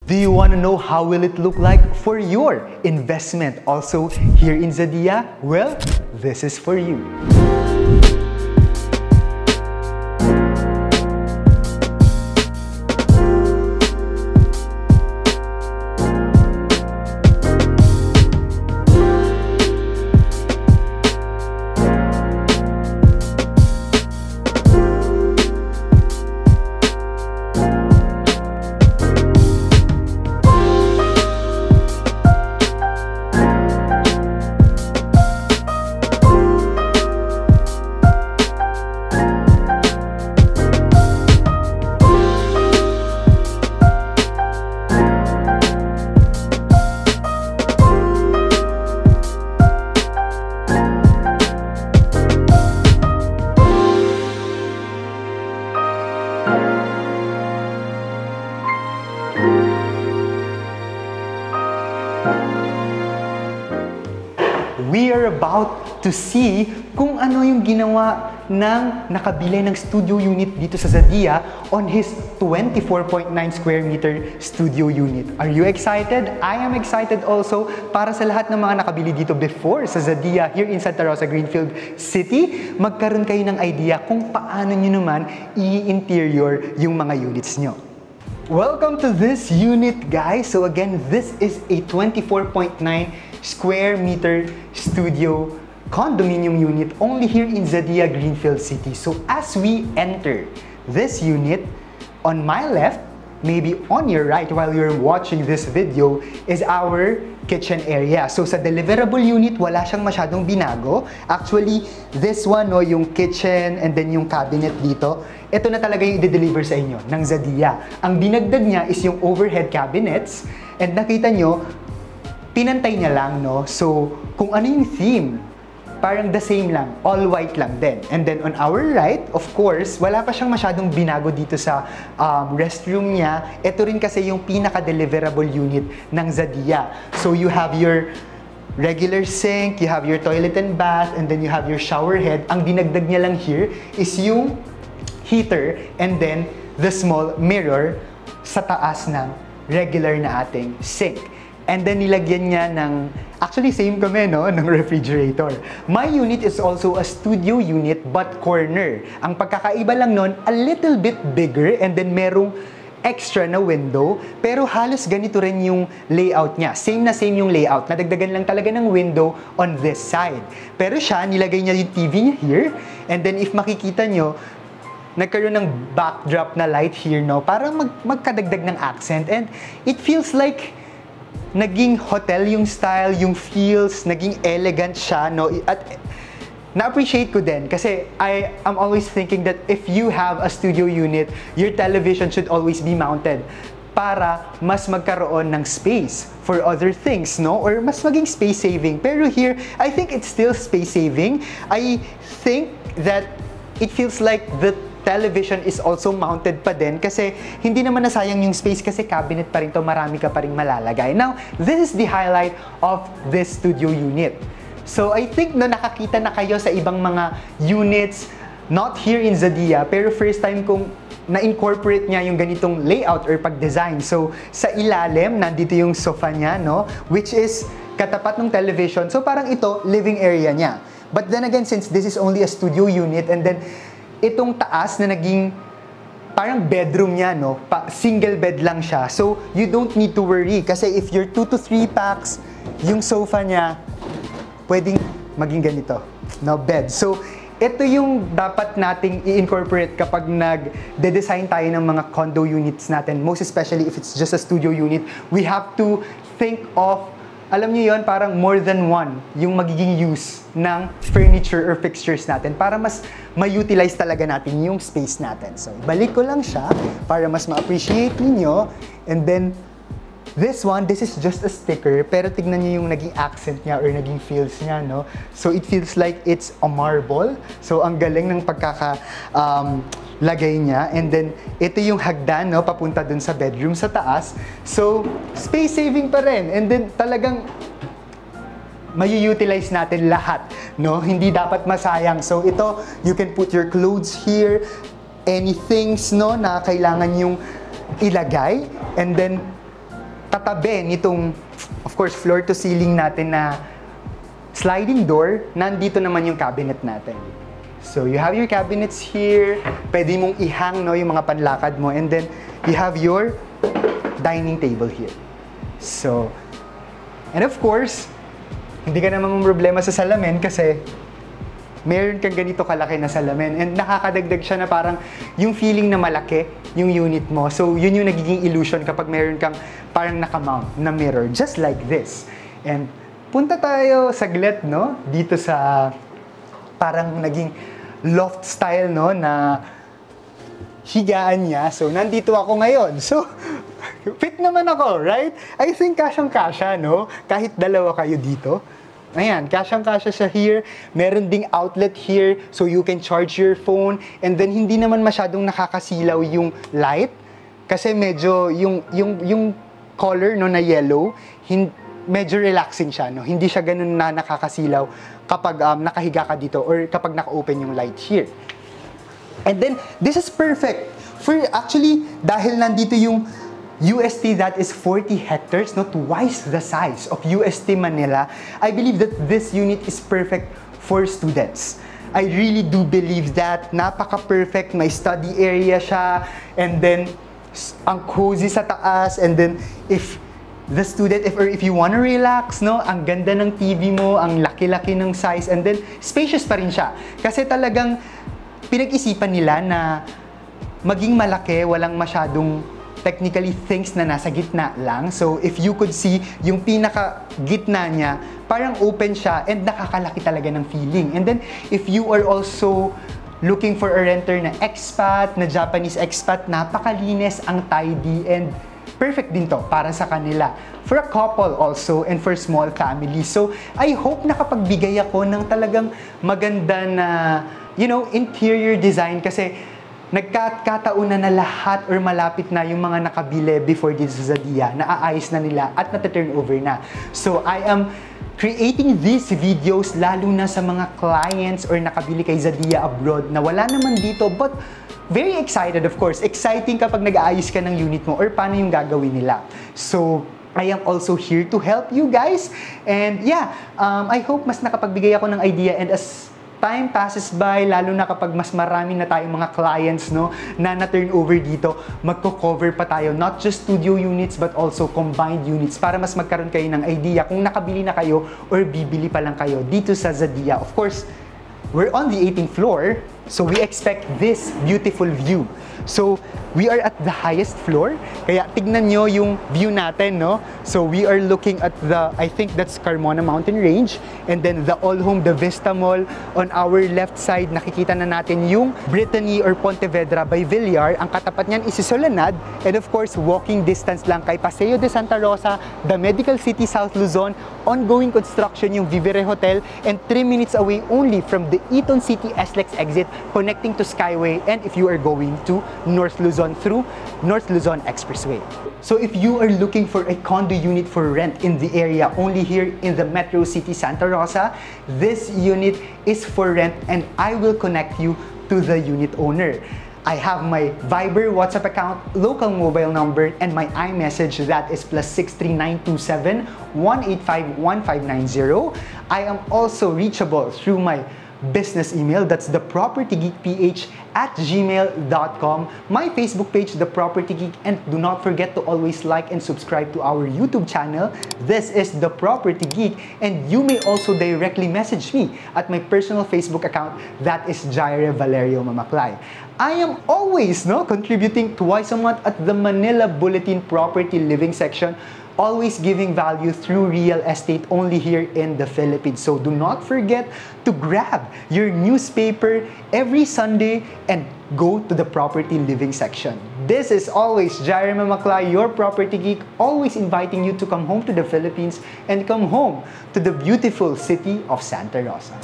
Do you want to know how will it look like for your investment also here in Zadia? Well, this is for you. We are about to see kung ano yung ginawa ng nakabili ng studio unit dito sa Zadia on his 24.9 square meter studio unit. Are you excited? I am excited also para sa lahat ng mga nakabili dito before sa Zadia here in Santa Rosa, Greenfield City. Magkaroon kayo ng idea kung paano nyo naman i-interior yung mga units nyo. Welcome to this unit, guys. So again, this is a 24.9 square meter studio condominium unit only here in Zadia, Greenfield City. So as we enter this unit, on my left, maybe on your right while you're watching this video, is our kitchen area. So sa deliverable unit, wala siyang masyadong binago. Actually, this one, no, yung kitchen and then yung cabinet dito, ito na talaga yung i-deliver sa inyo ng Zadia. Ang dinagdag niya is yung overhead cabinets, and nakita nyo, pinantay niya lang, no? So, kung ano yung theme, parang the same lang, all white lang din. And then on our right, of course, wala pa siyang masyadong binago dito sa restroom niya. Ito rin kasi yung pinaka-deliverable unit ng Zadia. So, you have your regular sink, you have your toilet and bath, and then you have your shower head. Ang dinagdag niya lang here is yung heater and then the small mirror sa taas ng regular na ating sink. And then nilagyan niya ng, actually same kami, no, ng refrigerator. My unit is also a studio unit but corner. Ang pagkakaiba lang nun, a little bit bigger and then merong extra na window, pero halos ganito rin yung layout niya. Same na same yung layout. Nadagdagan lang talaga ng window on this side. Pero siya, nilagay niya yung TV niya here, and then if makikita nyo, nagkaroon ng backdrop na light here, no, parang magkadagdag ng accent, and it feels like naging hotel yung style, yung feels, naging elegant siya, no? At na-appreciate ko din kasi I am always thinking that if you have a studio unit, your television should always be mounted para mas magkaroon ng space for other things, no? Or mas maging space saving. Pero here, I think it's still space saving. I think that it feels like the television is also mounted pa din kasi hindi naman nasayang yung space kasi cabinet pa rin to, marami ka pa rin malalagay. Now, this is the highlight of this studio unit. So, I think na nakakita na kayo sa ibang mga units, not here in Zadia, pero first time kong na-incorporate niya yung ganitong layout or pag-design. So, sa ilalim, nandito yung sofa niya, no? Which is katapat ng television. So, parang ito, living area niya. But then again, since this is only a studio unit, and then itong taas na naging parang bedroom niya, no? Single bed lang siya. So, you don't need to worry. Kasi if you're 2 to 3 packs, yung sofa niya, pwedeng maging ganito, no? Bed. So, ito yung dapat nating i-incorporate kapag nag-design tayo ng mga condo units natin. Most especially if it's just a studio unit, we have to think of, alam niyo yon, parang more than one yung magiging use ng furniture or fixtures natin para mas ma-utilize talaga natin yung space natin. So, balik ko lang siya para mas ma-appreciate niyo. And then, this one, this is just a sticker, pero tignan niyo yung naging accent niya or naging feels niya, no? So, it feels like it's a marble. So, ang galing ng lagay niya. And then, ito yung hagdan, no? Papunta dun sa bedroom sa taas. So, space saving pa rin. And then, talagang mayu-utilize natin lahat, no? Hindi dapat masayang. So, ito, you can put your clothes here, any things, no, na kailangan yung ilagay. And then, katabi nitong, of course, floor to ceiling natin na sliding door, nandito naman yung cabinet natin. So you have your cabinets here, pwede mong ihang, no, yung mga panlakad mo, and then you have your dining table here. So, and of course, hindi ka naman problema sa salamin kasi meron kang ganito kalaki na salamin, and nakakadagdag siya na parang yung feeling na malaki yung unit mo. So yun yung nagiging illusion kapag meron kang parang nakamount na mirror, just like this. And punta tayo saglit, no, dito sa parang naging loft style, no, na higaan niya. So nandito ako ngayon. So fit naman ako, right? I think kasyang-kasya, no? Kahit dalawa kayo dito. Ayan, kasyang-kasya siya here. Meron ding outlet here so you can charge your phone. And then hindi naman masyadong nakakasilaw yung light kasi medyo yung color, no, na yellow, medyo relaxing siya, no? Hindi siya ganun na nakakasilaw kapag nakahiga ka dito or kapag naka-open yung light here. And then this is perfect for actually dahil nandito yung UST that is 40 hectares, no, twice the size of UST Manila. I believe that this unit is perfect for students. I really do believe that. Napaka-perfect, may study area siya, and then ang cozy sa taas, and then if the student, if you wanna relax, no, ang ganda ng TV mo, ang laki-laki ng size, and then spacious pa rin siya. Kasi talagang pinag-isipan nila na maging malaki, walang masyadong technically things na nasa gitna lang. So if you could see yung pinaka-gitna niya, parang open siya and nakakalaki talaga ng feeling. And then if you are also looking for a renter na expat, na Japanese expat, napakalinis, ang tidy, and perfect din to para sa kanila. For a couple also and for small families. So I hope nakapagbigay ako ng talagang maganda na, you know, interior design kasi nagkataon na lahat or malapit na yung mga nakabili before dito sa Zadia, naaayos na nila at nata-turn over na. So I am creating these videos lalo na sa mga clients or nakabili kay Zadia abroad na wala naman dito, but very excited, of course. Exciting kapag nag-aayos ka ng unit mo or paano yung gagawin nila. So I am also here to help you guys. And yeah, I hope mas nakapagbigay ako ng idea, and as time passes by, lalo na kapag mas marami na tayong mga clients, no, na na-turn over dito, magko-cover pa tayo, not just studio units but also combined units para mas magkaroon kayo ng idea kung nakabili na kayo or bibili pa lang kayo dito sa Zadia. Of course, we're on the 18th floor, so we expect this beautiful view. So we are at the highest floor, kaya tignan nyo yung view natin, no? So we are looking at the, I think that's Carmona Mountain Range, and then the All Home, the Vista Mall. On our left side, nakikita na natin yung Brittany or Pontevedra by Villar. Ang katapat niyan is Soledad, and of course, walking distance lang kay Paseo de Santa Rosa, the Medical City South Luzon, ongoing construction yung Vivere Hotel, and 3 minutes away only from the Eton City SLEX exit connecting to Skyway, and if you are going to North Luzon through North Luzon Expressway. So if you are looking for a condo unit for rent in the area only here in the Metro City Santa Rosa, this unit is for rent and I will connect you to the unit owner. I have my Viber WhatsApp account, local mobile number, and my iMessage, that is +63927 185 1590. I am also reachable through my business email, that's thepropertygeekph@gmail.com, my Facebook page, The Property Geek, and do not forget to always like and subscribe to our YouTube channel. This is The Property Geek, and you may also directly message me at my personal Facebook account, that is Jaire Valerio Mamaklay. I am always contributing twice a month at the Manila Bulletin Property Living section, always giving value through real estate only here in the Philippines. So do not forget to grab your newspaper every Sunday and go to the Property Living section. This is always Jaire Mamaklay, your property geek, always inviting you to come home to the Philippines and come home to the beautiful city of Santa Rosa.